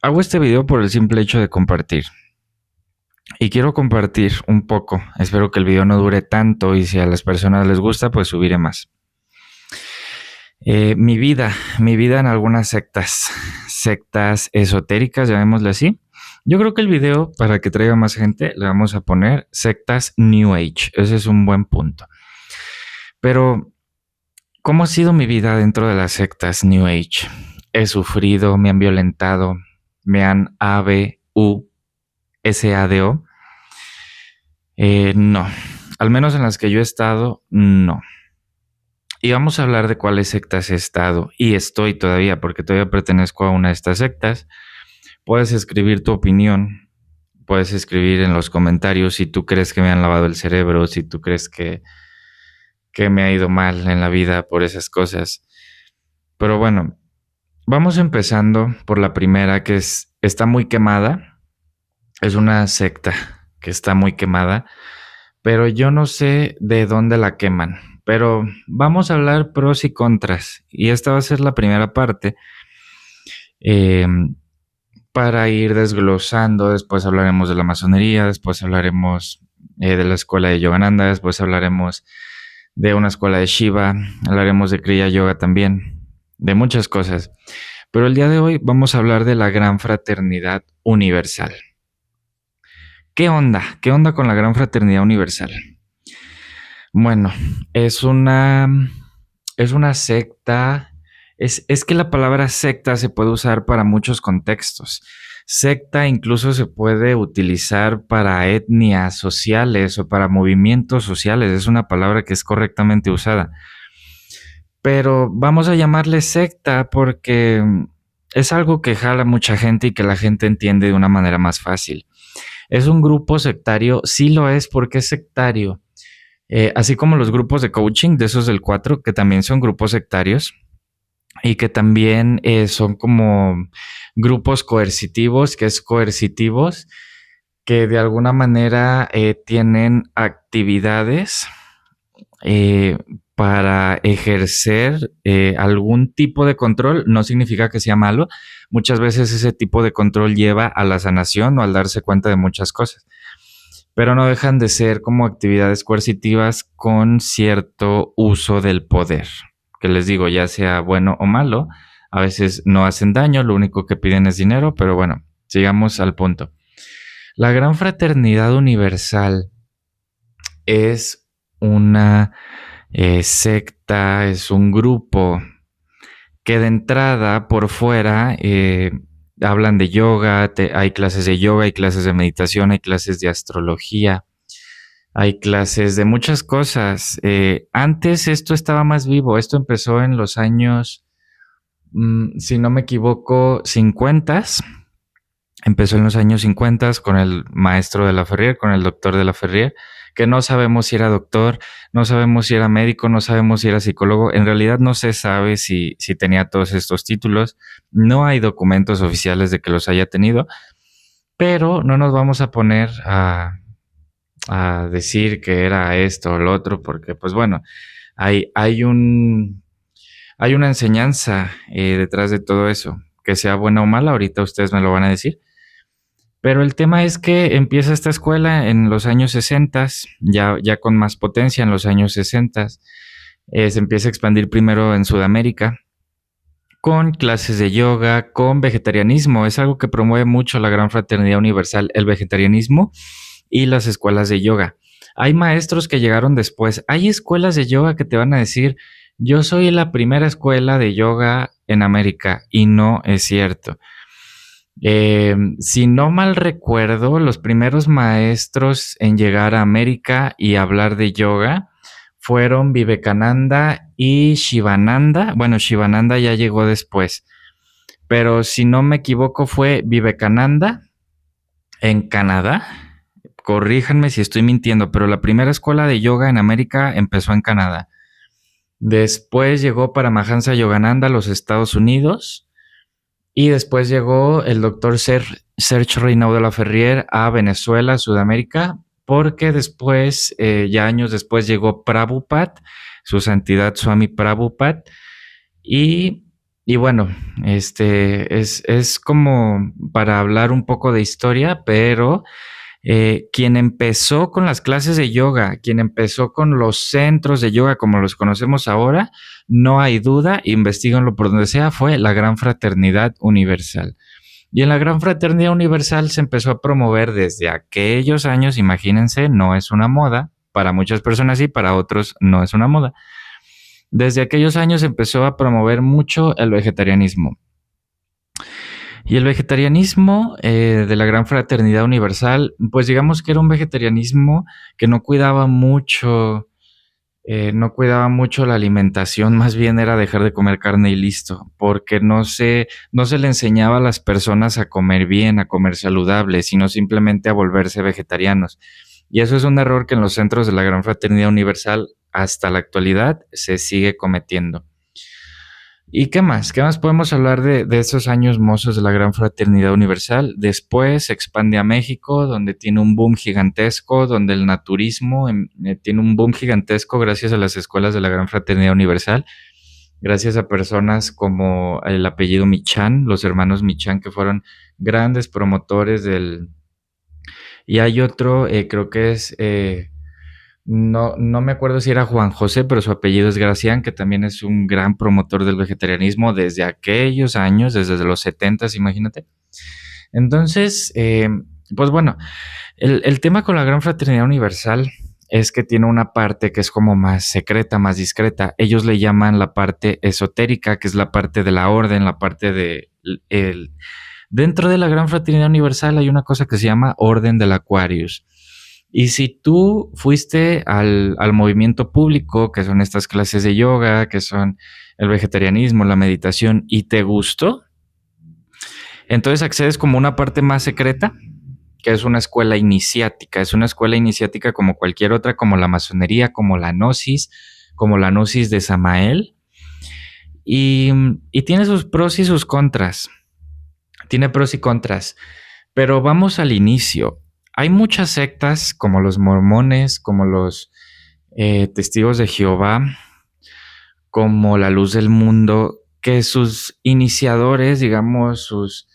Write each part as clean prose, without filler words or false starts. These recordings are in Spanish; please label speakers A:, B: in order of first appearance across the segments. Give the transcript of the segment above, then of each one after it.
A: Hago este video por el simple hecho de compartir. Y quiero compartir un poco. Espero que el video no dure tanto y si a las personas les gusta, pues subiré más. Mi vida en algunas sectas esotéricas, llamémosle así. Yo creo que el video, para que traiga más gente, le vamos a poner sectas New Age. Ese es un buen punto. Pero, ¿cómo ha sido mi vida dentro de las sectas New Age? He sufrido, me han violentado, me han SADO. No, al menos en las que yo he estado, no. Y vamos a hablar de cuáles sectas he estado y estoy todavía, porque todavía pertenezco a una de estas sectas. Puedes escribir tu opinión, puedes escribir en los comentarios si tú crees que me han lavado el cerebro, si tú crees que me ha ido mal en la vida por esas cosas. Pero bueno, vamos empezando por la primera, que está muy quemada. Es una secta que está muy quemada, pero yo no sé de dónde la queman. Pero vamos a hablar pros y contras. Y esta va a ser la primera parte eh, para ir desglosando. Después hablaremos de la masonería, después hablaremos de la escuela de Yogananda, después hablaremos de una escuela de Shiva, hablaremos de Kriya Yoga también, de muchas cosas. Pero el día de hoy vamos a hablar de la Gran Fraternidad Universal. ¿Qué onda? ¿Qué onda con la Gran Fraternidad Universal? Bueno, es una, es una secta. Es que la palabra secta se puede usar para muchos contextos. Secta incluso se puede utilizar para etnias sociales o para movimientos sociales. Es una palabra que es correctamente usada. Pero vamos a llamarle secta porque es algo que jala mucha gente y que la gente entiende de una manera más fácil. ¿Es un grupo sectario? Sí lo es porque es sectario. Así como los grupos de coaching, de esos del 4, que también son grupos sectarios y que también son como grupos coercitivos, que es coercitivos, que de alguna manera tienen actividades eh, para ejercer algún tipo de control. No significa que sea malo. Muchas veces ese tipo de control lleva a la sanación o al darse cuenta de muchas cosas, pero no dejan de ser como actividades coercitivas con cierto uso del poder, que les digo, ya sea bueno o malo, a veces no hacen daño, lo único que piden es dinero, pero bueno, sigamos al punto. La Gran Fraternidad Universal es una secta, es un grupo que de entrada por fuera hablan de yoga, hay clases de yoga, hay clases de meditación, hay clases de astrología, hay clases de muchas cosas. Antes esto estaba más vivo, esto empezó en los años, si no me equivoco, 50. Empezó en los años 50 con el maestro de la Ferrier, con el doctor de la Ferrier, que no sabemos si era doctor, no sabemos si era médico, no sabemos si era psicólogo. En realidad no se sabe si tenía todos estos títulos. No hay documentos oficiales de que los haya tenido, pero no nos vamos a poner a decir que era esto o lo otro, porque pues bueno, hay una enseñanza detrás de todo eso. Que sea buena o mala, ahorita ustedes me lo van a decir. Pero el tema es que empieza esta escuela en los años 60, ya con más potencia en los años 60. Se empieza a expandir primero en Sudamérica con clases de yoga, con vegetarianismo. Es algo que promueve mucho la Gran Fraternidad Universal, el vegetarianismo y las escuelas de yoga. Hay maestros que llegaron después. Hay escuelas de yoga que te van a decir, yo soy la primera escuela de yoga en América, y no es cierto. Si no mal recuerdo, los primeros maestros en llegar a América y hablar de yoga fueron Vivekananda y Shivananda. Bueno, Shivananda ya llegó después, pero si no me equivoco fue Vivekananda en Canadá. Corríjanme si estoy mintiendo, pero la primera escuela de yoga en América empezó en Canadá. Después llegó Paramahansa Yogananda a los Estados Unidos. Y después llegó el doctor Serge Reynaud de la Ferrier a Venezuela, Sudamérica, porque después, ya años después, llegó Prabhupada, su santidad Swami Prabhupada, y Y bueno, es como para hablar un poco de historia, pero quien empezó con las clases de yoga, quien empezó con los centros de yoga como los conocemos ahora, no hay duda, investíganlo por donde sea, fue la Gran Fraternidad Universal. Y en la Gran Fraternidad Universal se empezó a promover desde aquellos años, imagínense, no es una moda, para muchas personas sí, para otros no es una moda. Desde aquellos años empezó a promover mucho el vegetarianismo. Y el vegetarianismo de la Gran Fraternidad Universal, pues digamos que era un vegetarianismo que no cuidaba mucho la alimentación, más bien era dejar de comer carne y listo, porque no se le enseñaba a las personas a comer bien, a comer saludable, sino simplemente a volverse vegetarianos. Y eso es un error que en los centros de la Gran Fraternidad Universal hasta la actualidad se sigue cometiendo. ¿Y qué más? ¿Qué más podemos hablar de esos años mozos de la Gran Fraternidad Universal? Después se expande a México, donde tiene un boom gigantesco, donde el naturismo tiene un boom gigantesco gracias a las escuelas de la Gran Fraternidad Universal, gracias a personas como el apellido Michan, los hermanos Michan, que fueron grandes promotores del... Y hay otro, creo que es... no me acuerdo si era Juan José, pero su apellido es Gracián, que también es un gran promotor del vegetarianismo desde aquellos años, desde los 70, imagínate. Entonces, pues bueno, el tema con la Gran Fraternidad Universal es que tiene una parte que es como más secreta, más discreta. Ellos le llaman la parte esotérica, que es la parte de la orden, la parte de... El, dentro de la Gran Fraternidad Universal hay una cosa que se llama Orden del Aquarius. Y si tú fuiste al movimiento público, que son estas clases de yoga, que son el vegetarianismo, la meditación, y te gustó, entonces accedes como una parte más secreta, que es una escuela iniciática. Es una escuela iniciática como cualquier otra, como la masonería, como la gnosis de Samael. Y, y tiene sus pros y sus contras. Tiene pros y contras. Pero vamos al inicio. Hay muchas sectas como los mormones, como los testigos de Jehová, como la luz del mundo, que sus iniciadores, digamos, sus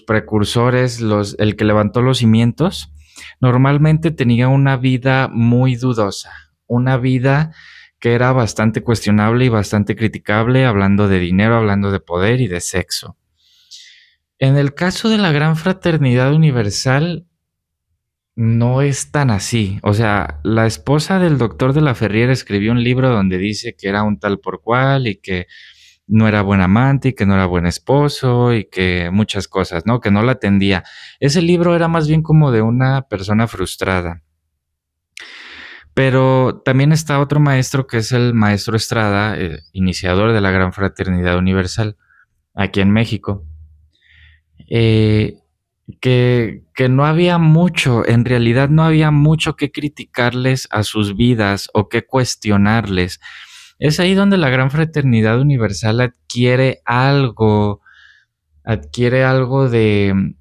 A: precursores, el que levantó los cimientos, normalmente tenía una vida muy dudosa, una vida que era bastante cuestionable y bastante criticable, hablando de dinero, hablando de poder y de sexo. En el caso de la Gran Fraternidad Universal, no es tan así. O sea, la esposa del doctor de la Ferriera escribió un libro donde dice que era un tal por cual y que no era buen amante y que no era buen esposo y que muchas cosas, ¿no? Que no la atendía. Ese libro era más bien como de una persona frustrada. Pero también está otro maestro que es el maestro Estrada, iniciador de la Gran Fraternidad Universal, aquí en México. Eh, que no había mucho, en realidad no había mucho que criticarles a sus vidas o que cuestionarles. Es ahí donde la Gran Fraternidad Universal adquiere algo de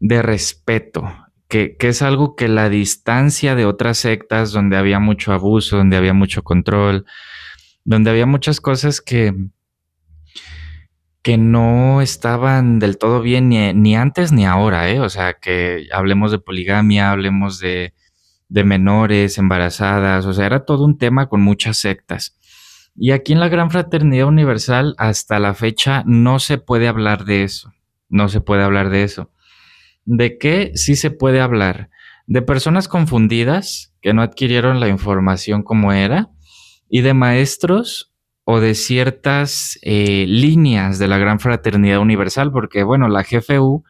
A: respeto, que es algo que la distancia de otras sectas donde había mucho abuso, donde había mucho control, donde había muchas cosas que no estaban del todo bien ni antes ni ahora, ¿eh? O sea, que hablemos de poligamia, hablemos de menores, embarazadas, o sea, era todo un tema con muchas sectas. Y aquí en la Gran Fraternidad Universal, hasta la fecha, no se puede hablar de eso. No se puede hablar de eso. ¿De qué sí se puede hablar? De personas confundidas que no adquirieron la información como era y de maestros o de ciertas líneas de la Gran Fraternidad Universal, porque bueno, la GFU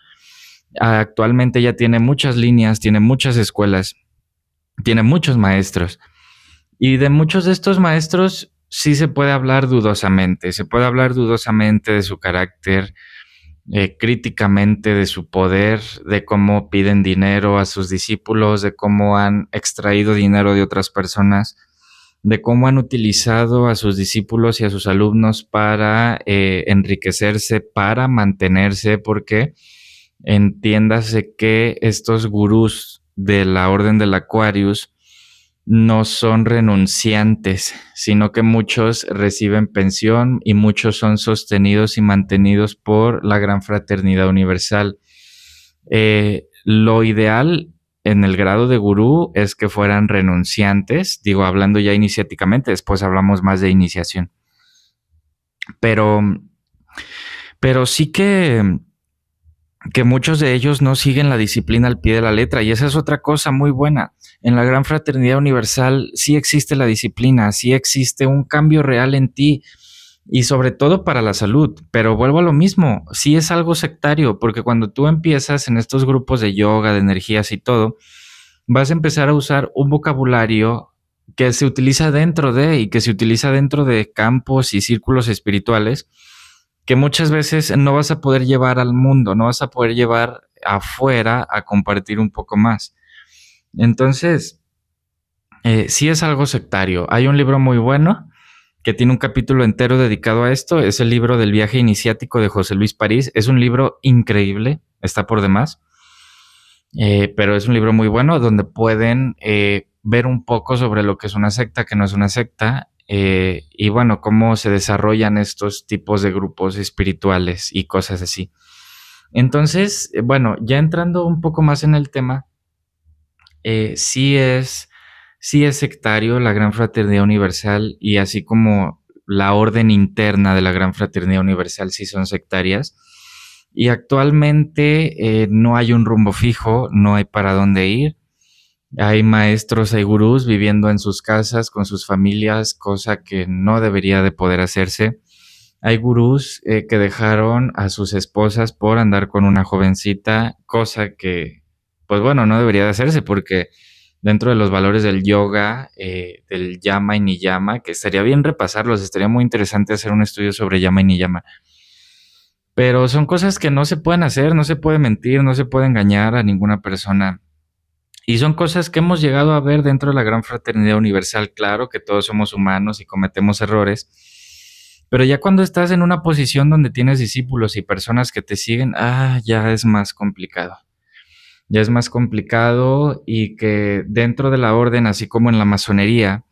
A: actualmente ya tiene muchas líneas, tiene muchas escuelas, tiene muchos maestros. Y de muchos de estos maestros sí se puede hablar dudosamente de su carácter, críticamente de su poder, de cómo piden dinero a sus discípulos, de cómo han extraído dinero de otras personas, de cómo han utilizado a sus discípulos y a sus alumnos para enriquecerse, para mantenerse, porque entiéndase que estos gurús de la Orden del Aquarius no son renunciantes, sino que muchos reciben pensión y muchos son sostenidos y mantenidos por la Gran Fraternidad Universal. Lo ideal en el grado de gurú es que fueran renunciantes, digo, hablando ya iniciáticamente, después hablamos más de iniciación. Pero, pero sí que muchos de ellos no siguen la disciplina al pie de la letra, y esa es otra cosa muy buena. En la Gran Fraternidad Universal sí existe la disciplina, sí existe un cambio real en ti, y sobre todo para la salud. Pero vuelvo a lo mismo, sí es algo sectario, porque cuando tú empiezas en estos grupos de yoga, de energías y todo, vas a empezar a usar un vocabulario que se utiliza dentro de, y que se utiliza dentro de campos y círculos espirituales, que muchas veces no vas a poder llevar al mundo, no vas a poder llevar afuera a compartir un poco más. Entonces, sí es algo sectario. Hay un libro muy bueno que tiene un capítulo entero dedicado a esto, es el libro del viaje iniciático de José Luis París. Es un libro increíble, está por demás, pero es un libro muy bueno donde pueden ver un poco sobre lo que es una secta, que no es una secta, y bueno, cómo se desarrollan estos tipos de grupos espirituales y cosas así. Entonces, bueno, ya entrando un poco más en el tema, eh, sí es, sí es sectario la Gran Fraternidad Universal, y así como la orden interna de la Gran Fraternidad Universal sí son sectarias. Y actualmente no hay un rumbo fijo, no hay para dónde ir. Hay maestros, hay gurús viviendo en sus casas con sus familias, cosa que no debería de poder hacerse. Hay gurús que dejaron a sus esposas por andar con una jovencita, cosa que, pues bueno, no debería de hacerse, porque dentro de los valores del yoga, del yama y niyama, que estaría bien repasarlos, estaría muy interesante hacer un estudio sobre yama y niyama. Pero son cosas que no se pueden hacer, no se puede mentir, no se puede engañar a ninguna persona. Y son cosas que hemos llegado a ver dentro de la Gran Fraternidad Universal. Claro que todos somos humanos y cometemos errores, pero ya cuando estás en una posición donde tienes discípulos y personas que te siguen, ya es más complicado. Ya es más complicado, y que dentro de la orden, así como en la masonería,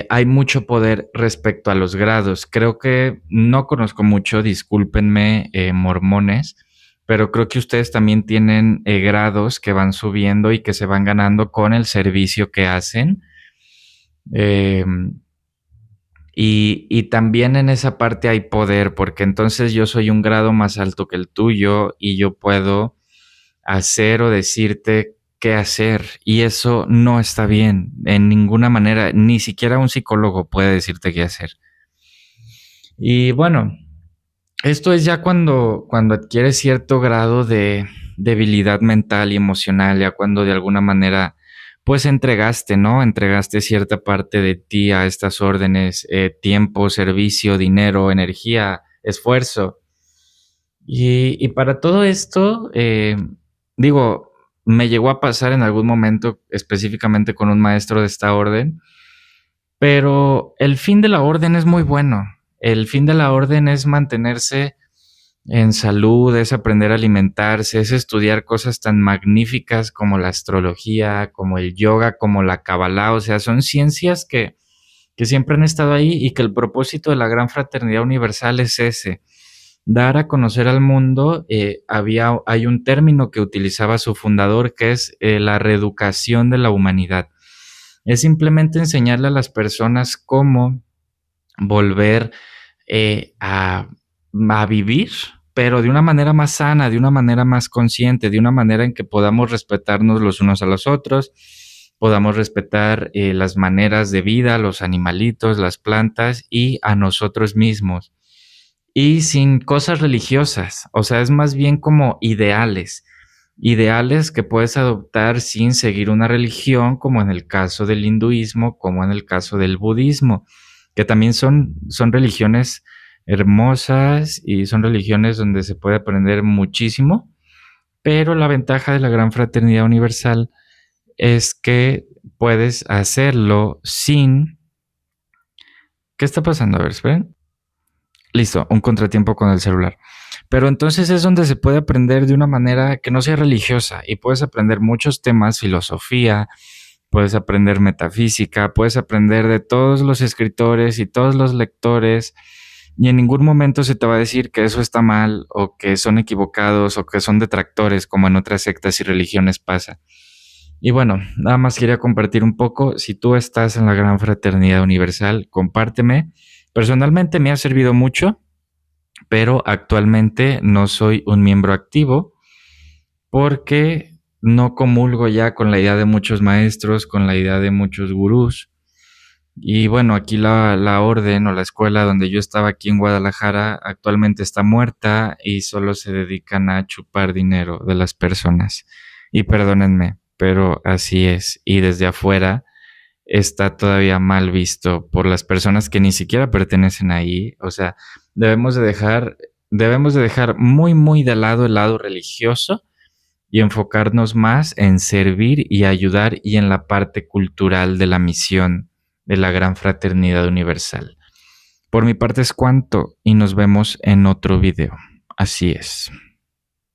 A: hay mucho poder respecto a los grados. Creo que no conozco mucho, discúlpenme, mormones, pero creo que ustedes también tienen grados que van subiendo y que se van ganando con el servicio que hacen. Eh, y también en esa parte hay poder, porque entonces yo soy un grado más alto que el tuyo y yo puedo hacer o decirte qué hacer, y eso no está bien en ninguna manera, ni siquiera un psicólogo puede decirte qué hacer. Y bueno, esto es ya cuando adquieres cierto grado de debilidad mental y emocional, ya cuando de alguna manera pues entregaste, ¿no? Entregaste cierta parte de ti a estas órdenes, tiempo, servicio, dinero, energía, esfuerzo. Y para todo esto, digo, me llegó a pasar en algún momento específicamente con un maestro de esta orden, pero el fin de la orden es muy bueno. El fin de la orden es mantenerse en salud, es aprender a alimentarse, es estudiar cosas tan magníficas como la astrología, como el yoga, como la Kabbalah. O sea, son ciencias que siempre han estado ahí, y que el propósito de la Gran Fraternidad Universal es ese: dar a conocer al mundo. Hay un término que utilizaba su fundador, que es la reeducación de la humanidad. Es simplemente enseñarle a las personas cómo volver a vivir, pero de una manera más sana, de una manera más consciente, de una manera en que podamos respetarnos los unos a los otros, podamos respetar las maneras de vida, los animalitos, las plantas y a nosotros mismos. Y sin cosas religiosas, o sea, es más bien como ideales, ideales que puedes adoptar sin seguir una religión, como en el caso del hinduismo, como en el caso del budismo, que también son religiones hermosas y son religiones donde se puede aprender muchísimo, pero la ventaja de la Gran Fraternidad Universal es que puedes hacerlo sin... ¿Qué está pasando? A ver, esperen. Listo, un contratiempo con el celular. Pero entonces es donde se puede aprender de una manera que no sea religiosa, y puedes aprender muchos temas, filosofía, puedes aprender metafísica, puedes aprender de todos los escritores y todos los lectores, y en ningún momento se te va a decir que eso está mal o que son equivocados o que son detractores, como en otras sectas y religiones pasa. Y bueno, nada más quería compartir un poco. Si tú estás en la Gran Fraternidad Universal, compárteme. Personalmente me ha servido mucho, pero actualmente no soy un miembro activo porque no comulgo ya con la idea de muchos maestros, con la idea de muchos gurús. Y bueno, aquí la orden o la escuela donde yo estaba aquí en Guadalajara actualmente está muerta y solo se dedican a chupar dinero de las personas. Y perdónenme, pero así es. Y desde afuera está todavía mal visto por las personas que ni siquiera pertenecen ahí. O sea, debemos de dejar muy, muy de lado el lado religioso y enfocarnos más en servir y ayudar y en la parte cultural de la misión de la Gran Fraternidad Universal. Por mi parte es cuanto y nos vemos en otro video. Así es.